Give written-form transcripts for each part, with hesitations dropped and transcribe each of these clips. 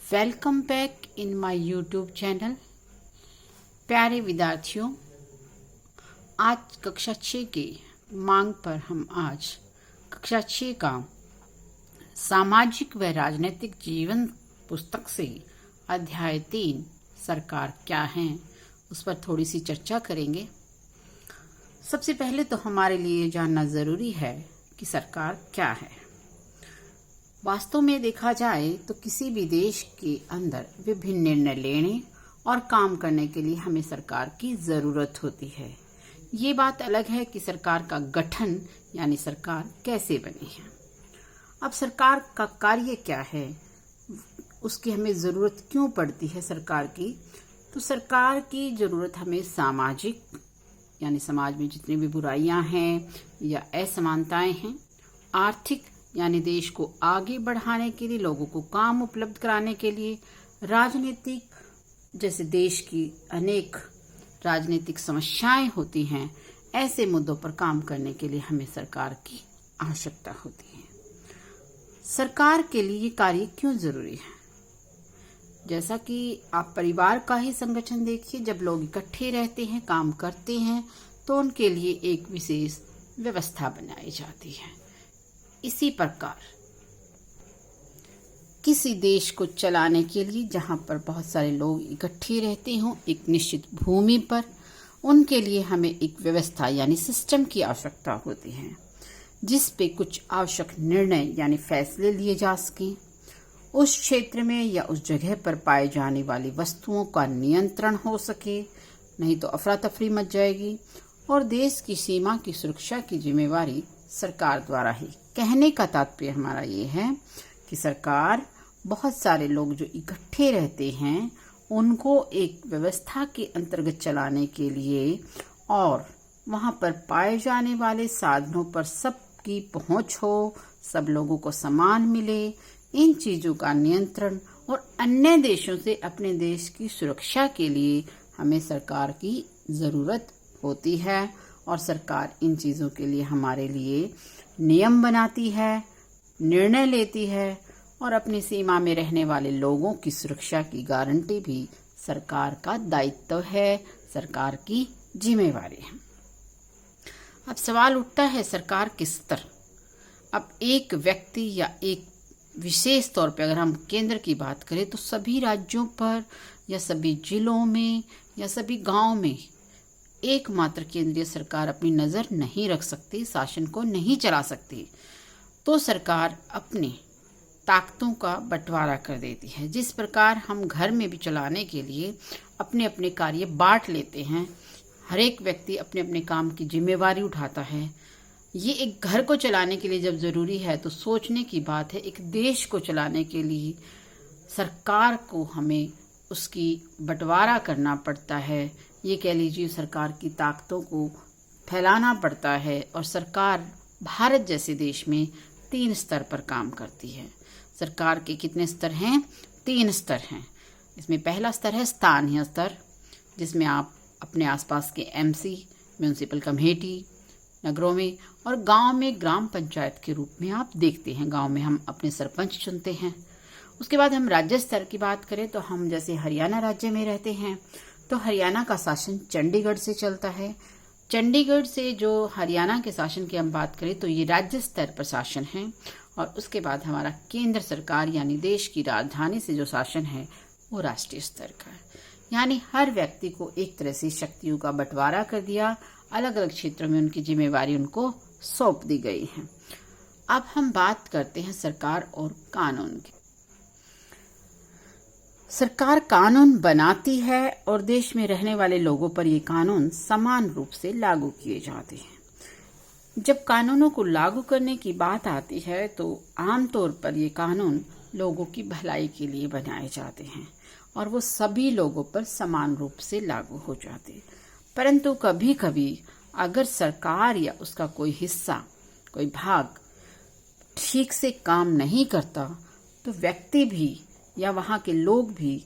Welcome back in my YouTube channel. प्यारे विद्यार्थियों, आज कक्षा 6 की मांग पर हम आज कक्षा 6 का सामाजिक व राजनीतिक जीवन पुस्तक से अध्याय 3 सरकार क्या है उस पर थोड़ी सी चर्चा करेंगे। सबसे पहले तो हमारे लिए जानना जरूरी है कि सरकार क्या है। वास्तव में देखा जाए तो किसी भी देश के अंदर विभिन्न निर्णय लेने और काम करने के लिए हमें सरकार की जरूरत होती है। ये बात अलग है कि सरकार का गठन यानी सरकार कैसे बनी है। अब सरकार का कार्य क्या है, उसकी हमें जरूरत क्यों पड़ती है सरकार की। तो सरकार की जरूरत हमें सामाजिक यानी समाज में जितनी भी बुराइयां हैं या असमानताएं हैं, आर्थिक यानी देश को आगे बढ़ाने के लिए, लोगों को काम उपलब्ध कराने के लिए, राजनीतिक जैसे देश की अनेक राजनीतिक समस्याएं होती हैं, ऐसे मुद्दों पर काम करने के लिए हमें सरकार की आवश्यकता होती है। सरकार के लिए ये कार्य क्यों जरूरी है? जैसा कि आप परिवार का ही संगठन देखिए, जब लोग इकट्ठे रहते हैं, काम करते हैं, तो उनके लिए एक विशेष व्यवस्था बनाई जाती है। इसी प्रकार किसी देश को चलाने के लिए जहां पर बहुत सारे लोग इकट्ठे रहते हों एक निश्चित भूमि पर, उनके लिए हमें एक व्यवस्था यानी सिस्टम की आवश्यकता होती है, जिस पे कुछ आवश्यक निर्णय यानी फैसले लिए जा सकें। उस क्षेत्र में या उस जगह पर पाए जाने वाली वस्तुओं का नियंत्रण हो सके, नहीं तो अफरा तफरी मच जाएगी और देश की सीमा की सुरक्षा की जिम्मेवारी सरकार द्वारा ही। कहने का तात्पर्य हमारा ये है कि सरकार बहुत सारे लोग जो इकट्ठे रहते हैं उनको एक व्यवस्था के अंतर्गत चलाने के लिए और वहां पर पाए जाने वाले साधनों पर सबकी पहुंच हो, सब लोगों को समान मिले, इन चीजों का नियंत्रण और अन्य देशों से अपने देश की सुरक्षा के लिए हमें सरकार की जरूरत होती है। और सरकार इन चीजों के लिए हमारे लिए नियम बनाती है, निर्णय लेती है और अपनी सीमा में रहने वाले लोगों की सुरक्षा की गारंटी भी सरकार का दायित्व है, सरकार की जिम्मेवारी है। अब सवाल उठता है सरकार किस स्तर। अब एक व्यक्ति या एक विशेष तौर पे अगर हम केंद्र की बात करें तो सभी राज्यों पर या सभी जिलों में या सभी गांव में एकमात्र केंद्रीय सरकार अपनी नजर नहीं रख सकती, शासन को नहीं चला सकती। तो सरकार अपनी ताकतों का बंटवारा कर देती है। जिस प्रकार हम घर में भी चलाने के लिए अपने अपने कार्य बांट लेते हैं, हर एक व्यक्ति अपने अपने काम की जिम्मेवारी उठाता है। ये एक घर को चलाने के लिए जब जरूरी है तो सोचने की बात है एक देश को चलाने के लिए सरकार को हमें उसकी बंटवारा करना पड़ता है। ये कह लीजिए सरकार की ताकतों को फैलाना पड़ता है। और सरकार भारत जैसे देश में 3 स्तर पर काम करती है। सरकार के कितने स्तर हैं? 3 स्तर हैं। इसमें पहला स्तर है स्थानीय स्तर, जिसमें आप अपने आसपास के एमसी, म्यूनिसिपल कमेटी, नगरों में और गांव में ग्राम पंचायत के रूप में आप देखते हैं। गांव में हम अपने सरपंच चुनते हैं। उसके बाद हम राज्य स्तर की बात करें तो हम जैसे हरियाणा राज्य में रहते हैं तो हरियाणा का शासन चंडीगढ़ से चलता है। चंडीगढ़ से जो हरियाणा के शासन की हम बात करें तो ये राज्य स्तर पर शासन है। और उसके बाद हमारा केंद्र सरकार यानी देश की राजधानी से जो शासन है वो राष्ट्रीय स्तर का है। यानी हर व्यक्ति को एक तरह से शक्तियों का बंटवारा कर दिया, अलग अलग क्षेत्रों में उनकी जिम्मेवारी उनको सौंप दी गई है। अब हम बात करते हैं सरकार और कानून की। सरकार कानून बनाती है और देश में रहने वाले लोगों पर ये कानून समान रूप से लागू किए जाते हैं। जब कानूनों को लागू करने की बात आती है तो आमतौर पर ये कानून लोगों की भलाई के लिए बनाए जाते हैं और वो सभी लोगों पर समान रूप से लागू हो जाते हैं। परंतु कभी कभी अगर सरकार या उसका कोई हिस्सा, कोई भाग ठीक से काम नहीं करता तो व्यक्ति भी या वहाँ के लोग भी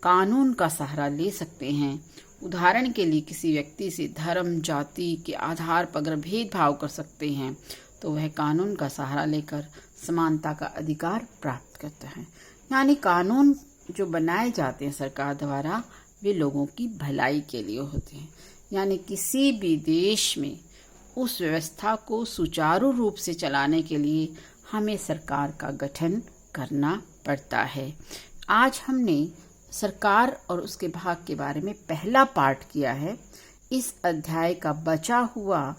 कानून का सहारा ले सकते हैं। उदाहरण के लिए किसी व्यक्ति से धर्म, जाति के आधार पर अगर भेदभाव कर सकते हैं तो वह कानून का सहारा लेकर समानता का अधिकार प्राप्त करता है। यानी कानून जो बनाए जाते हैं सरकार द्वारा, वे लोगों की भलाई के लिए होते हैं। यानी किसी भी देश में उस व्यवस्था को सुचारू रूप से चलाने के लिए हमें सरकार का गठन करना पड़ता है। आज हमने सरकार और उसके भाग के बारे में पहला पार्ट किया है। इस अध्याय का बचा हुआ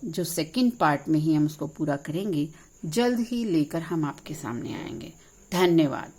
जो सेकंड पार्ट में ही हम उसको पूरा करेंगे, जल्द ही लेकर हम आपके सामने आएंगे। धन्यवाद।